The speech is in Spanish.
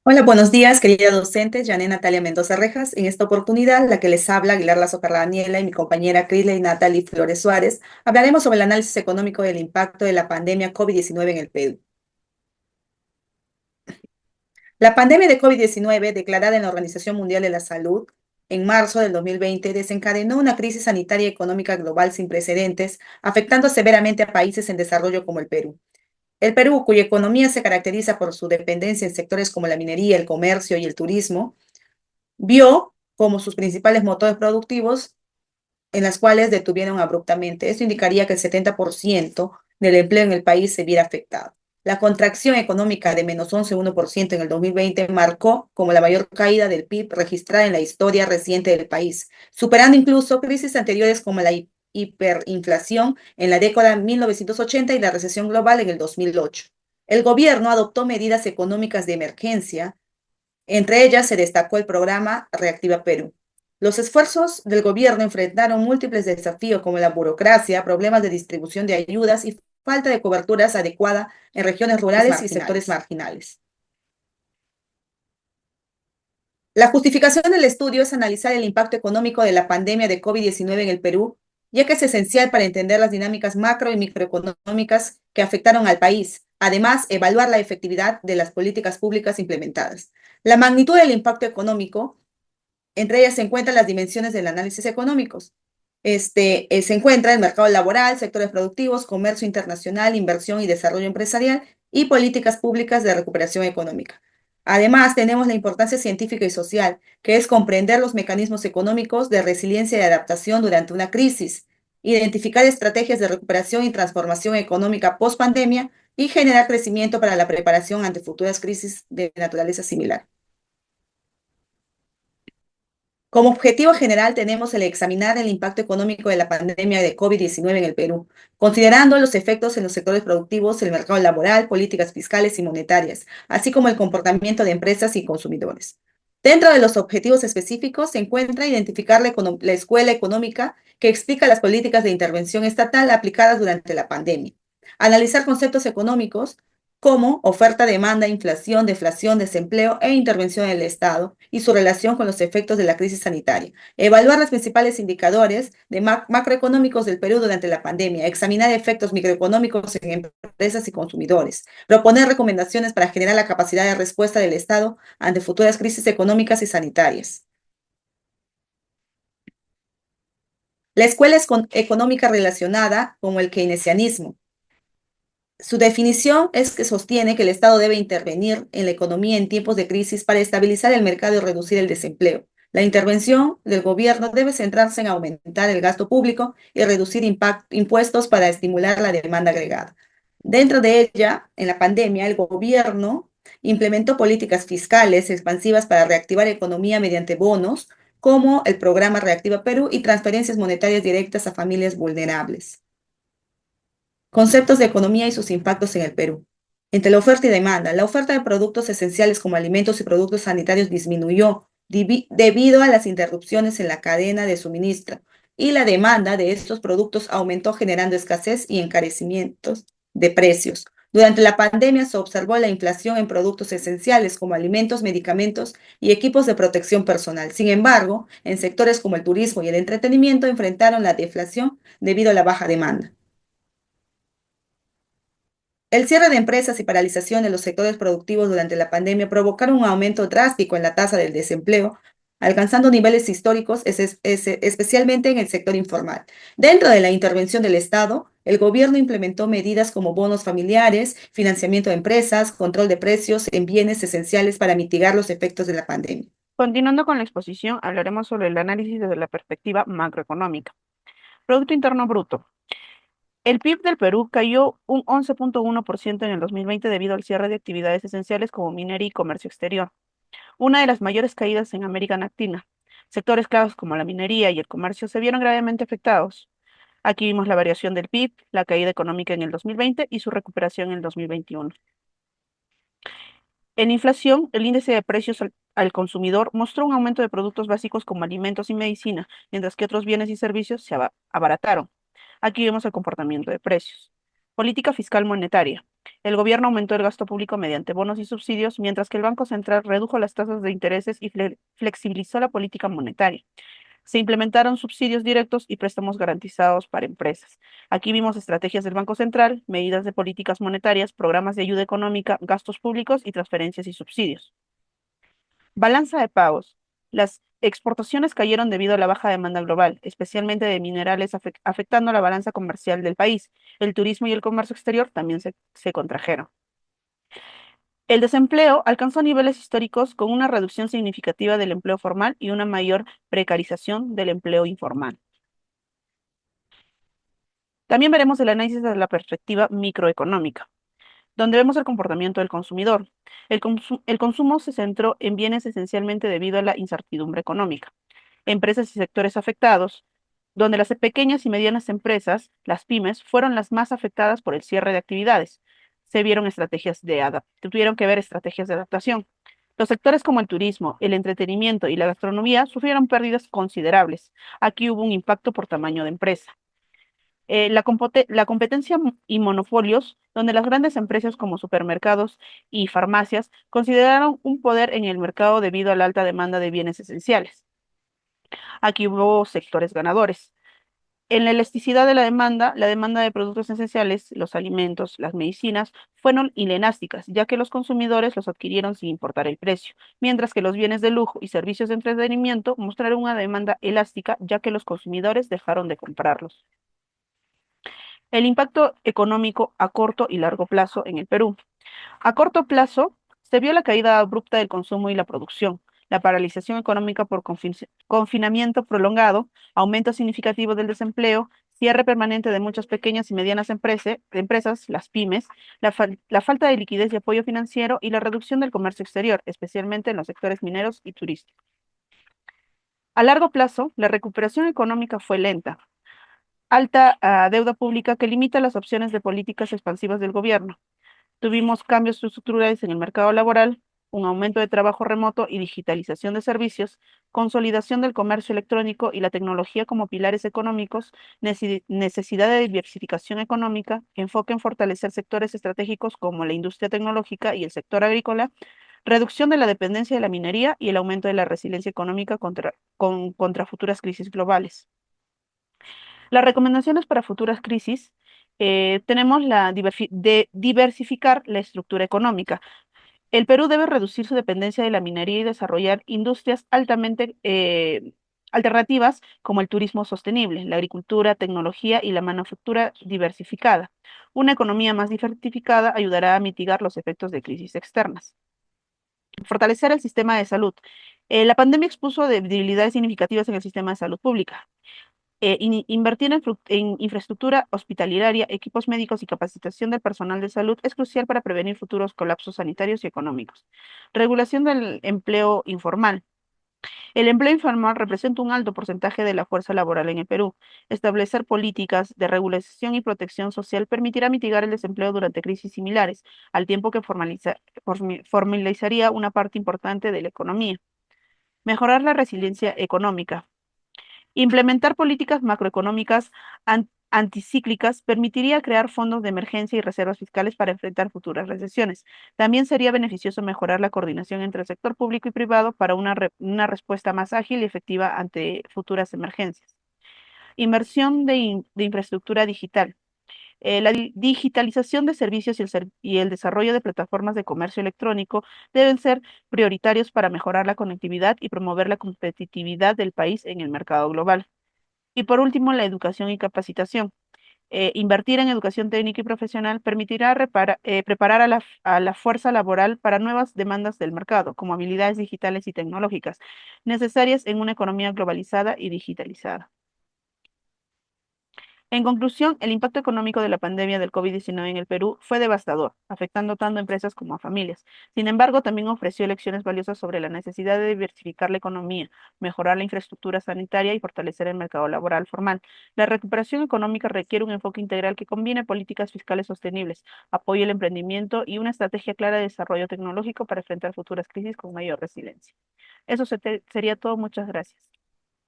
Hola, buenos días, querida docente, Jané Natalia Mendoza Rejas. En esta oportunidad, la que les habla, Aguilar Lazo Daniela y mi compañera Crisley Natalie Flores Suárez, hablaremos sobre el análisis económico del impacto de la pandemia COVID-19 en el Perú. La pandemia de COVID-19, declarada en la Organización Mundial de la Salud en marzo del 2020, desencadenó una crisis sanitaria y económica global sin precedentes, afectando severamente a países en desarrollo como el Perú. El Perú, cuya economía se caracteriza por su dependencia en sectores como la minería, el comercio y el turismo, vio como sus principales motores productivos en las cuales detuvieron abruptamente. Esto indicaría que el 70% del empleo en el país se viera afectado. La contracción económica de menos 11,1% en el 2020 marcó como la mayor caída del PIB registrada en la historia reciente del país, superando incluso crisis anteriores como la hiperinflación en la década de 1980 y la recesión global en el 2008. El gobierno adoptó medidas económicas de emergencia. Entre ellas se destacó el programa Reactiva Perú. Los esfuerzos del gobierno enfrentaron múltiples desafíos como la burocracia, problemas de distribución de ayudas y falta de coberturas adecuada en regiones rurales y sectores marginales. La justificación del estudio es analizar el impacto económico de la pandemia de COVID-19 en el Perú, ya que es esencial para entender las dinámicas macro y microeconómicas que afectaron al país. Además, evaluar la efectividad de las políticas públicas implementadas. La magnitud del impacto económico. Entre ellas se encuentran las dimensiones del análisis económicos. Se encuentra el mercado laboral, sectores productivos, comercio internacional, inversión y desarrollo empresarial y políticas públicas de recuperación económica. Además, tenemos la importancia científica y social, que es comprender los mecanismos económicos de resiliencia y adaptación durante una crisis, identificar estrategias de recuperación y transformación económica post-pandemia y generar crecimiento para la preparación ante futuras crisis de naturaleza similar. Como objetivo general tenemos el examinar el impacto económico de la pandemia de COVID-19 en el Perú, considerando los efectos en los sectores productivos, el mercado laboral, políticas fiscales y monetarias, así como el comportamiento de empresas y consumidores. Dentro de los objetivos específicos se encuentra identificar la escuela económica que explica las políticas de intervención estatal aplicadas durante la pandemia, analizar conceptos económicos como oferta, demanda, inflación, deflación, desempleo e intervención del Estado y su relación con los efectos de la crisis sanitaria. Evaluar los principales indicadores de macroeconómicos del Perú durante la pandemia. Examinar efectos microeconómicos en empresas y consumidores. Proponer recomendaciones para generar la capacidad de respuesta del Estado ante futuras crisis económicas y sanitarias. La escuela es económica relacionada con el keynesianismo. Su definición es que sostiene que el Estado debe intervenir en la economía en tiempos de crisis para estabilizar el mercado y reducir el desempleo. La intervención del gobierno debe centrarse en aumentar el gasto público y reducir impuestos para estimular la demanda agregada. Dentro de ella, en la pandemia, el gobierno implementó políticas fiscales expansivas para reactivar la economía mediante bonos, como el programa Reactiva Perú y transferencias monetarias directas a familias vulnerables. Conceptos de economía y sus impactos en el Perú. Entre la oferta y demanda, la oferta de productos esenciales como alimentos y productos sanitarios disminuyó debido a las interrupciones en la cadena de suministro y la demanda de estos productos aumentó generando escasez y encarecimientos de precios. Durante la pandemia se observó la inflación en productos esenciales como alimentos, medicamentos y equipos de protección personal. Sin embargo, en sectores como el turismo y el entretenimiento enfrentaron la deflación debido a la baja demanda. El cierre de empresas y paralización de los sectores productivos durante la pandemia provocaron un aumento drástico en la tasa del desempleo, alcanzando niveles históricos, especialmente en el sector informal. Dentro de la intervención del Estado, el gobierno implementó medidas como bonos familiares, financiamiento de empresas, control de precios en bienes esenciales para mitigar los efectos de la pandemia. Continuando con la exposición, hablaremos sobre el análisis desde la perspectiva macroeconómica. Producto Interno Bruto. El PIB del Perú cayó un 11,1% en el 2020 debido al cierre de actividades esenciales como minería y comercio exterior, una de las mayores caídas en América Latina. Sectores claves como la minería y el comercio se vieron gravemente afectados. Aquí vimos la variación del PIB, la caída económica en el 2020 y su recuperación en el 2021. En inflación, el índice de precios al consumidor mostró un aumento de productos básicos como alimentos y medicina, mientras que otros bienes y servicios se abarataron. Aquí vemos el comportamiento de precios. Política fiscal monetaria. El gobierno aumentó el gasto público mediante bonos y subsidios, mientras que el Banco Central redujo las tasas de intereses y flexibilizó la política monetaria. Se implementaron subsidios directos y préstamos garantizados para empresas. Aquí vimos estrategias del Banco Central, medidas de políticas monetarias, programas de ayuda económica, gastos públicos y transferencias y subsidios. Balanza de pagos. Las exportaciones cayeron debido a la baja demanda global, especialmente de minerales, afectando la balanza comercial del país. El turismo y el comercio exterior también se contrajeron. El desempleo alcanzó niveles históricos con una reducción significativa del empleo formal y una mayor precarización del empleo informal. También veremos el análisis desde la perspectiva microeconómica, donde vemos el comportamiento del consumidor. El consumo se centró en bienes esencialmente debido a la incertidumbre económica. Empresas y sectores afectados, donde las pequeñas y medianas empresas, las pymes, fueron las más afectadas por el cierre de actividades. Se vieron tuvieron que ver estrategias de adaptación. Los sectores como el turismo, el entretenimiento y la gastronomía sufrieron pérdidas considerables. Aquí hubo un impacto por tamaño de empresa. La competencia y monopolios, donde las grandes empresas como supermercados y farmacias consideraron un poder en el mercado debido a la alta demanda de bienes esenciales. Aquí hubo sectores ganadores. En la elasticidad de la demanda de productos esenciales, los alimentos, las medicinas, fueron inelásticas, ya que los consumidores los adquirieron sin importar el precio, mientras que los bienes de lujo y servicios de entretenimiento mostraron una demanda elástica, ya que los consumidores dejaron de comprarlos. El impacto económico a corto y largo plazo en el Perú. A corto plazo, se vio la caída abrupta del consumo y la producción, la paralización económica por confinamiento prolongado, aumento significativo del desempleo, cierre permanente de muchas pequeñas y medianas empresas, las pymes, la falta de liquidez y apoyo financiero y la reducción del comercio exterior, especialmente en los sectores mineros y turísticos. A largo plazo, la recuperación económica fue lenta. Alta deuda pública que limita las opciones de políticas expansivas del gobierno. Tuvimos cambios estructurales en el mercado laboral, un aumento de trabajo remoto y digitalización de servicios, consolidación del comercio electrónico y la tecnología como pilares económicos, necesidad de diversificación económica, enfoque en fortalecer sectores estratégicos como la industria tecnológica y el sector agrícola, reducción de la dependencia de la minería y el aumento de la resiliencia económica contra futuras crisis globales. Las recomendaciones para futuras crisis, tenemos de diversificar la estructura económica. El Perú debe reducir su dependencia de la minería y desarrollar industrias altamente alternativas como el turismo sostenible, la agricultura, tecnología y la manufactura diversificada. Una economía más diversificada ayudará a mitigar los efectos de crisis externas. Fortalecer el sistema de salud. La pandemia expuso debilidades significativas en el sistema de salud pública. Invertir en infraestructura hospitalaria, equipos médicos y capacitación del personal de salud es crucial para prevenir futuros colapsos sanitarios y económicos. Regulación del empleo informal. El empleo informal representa un alto porcentaje de la fuerza laboral en el Perú. Establecer políticas de regulación y protección social permitirá mitigar el desempleo durante crisis similares, al tiempo que formalizaría una parte importante de la economía. Mejorar la resiliencia económica. Implementar políticas macroeconómicas anticíclicas permitiría crear fondos de emergencia y reservas fiscales para enfrentar futuras recesiones. También sería beneficioso mejorar la coordinación entre el sector público y privado para una respuesta más ágil y efectiva ante futuras emergencias. Inversión de infraestructura digital. La digitalización de servicios y el desarrollo de plataformas de comercio electrónico deben ser prioritarios para mejorar la conectividad y promover la competitividad del país en el mercado global. Y por último, la educación y capacitación. Invertir en educación técnica y profesional permitirá preparar a la fuerza laboral para nuevas demandas del mercado, como habilidades digitales y tecnológicas, necesarias en una economía globalizada y digitalizada. En conclusión, el impacto económico de la pandemia del COVID-19 en el Perú fue devastador, afectando tanto a empresas como a familias. Sin embargo, también ofreció lecciones valiosas sobre la necesidad de diversificar la economía, mejorar la infraestructura sanitaria y fortalecer el mercado laboral formal. La recuperación económica requiere un enfoque integral que combine políticas fiscales sostenibles, apoye el emprendimiento y una estrategia clara de desarrollo tecnológico para enfrentar futuras crisis con mayor resiliencia. Eso sería todo. Muchas gracias.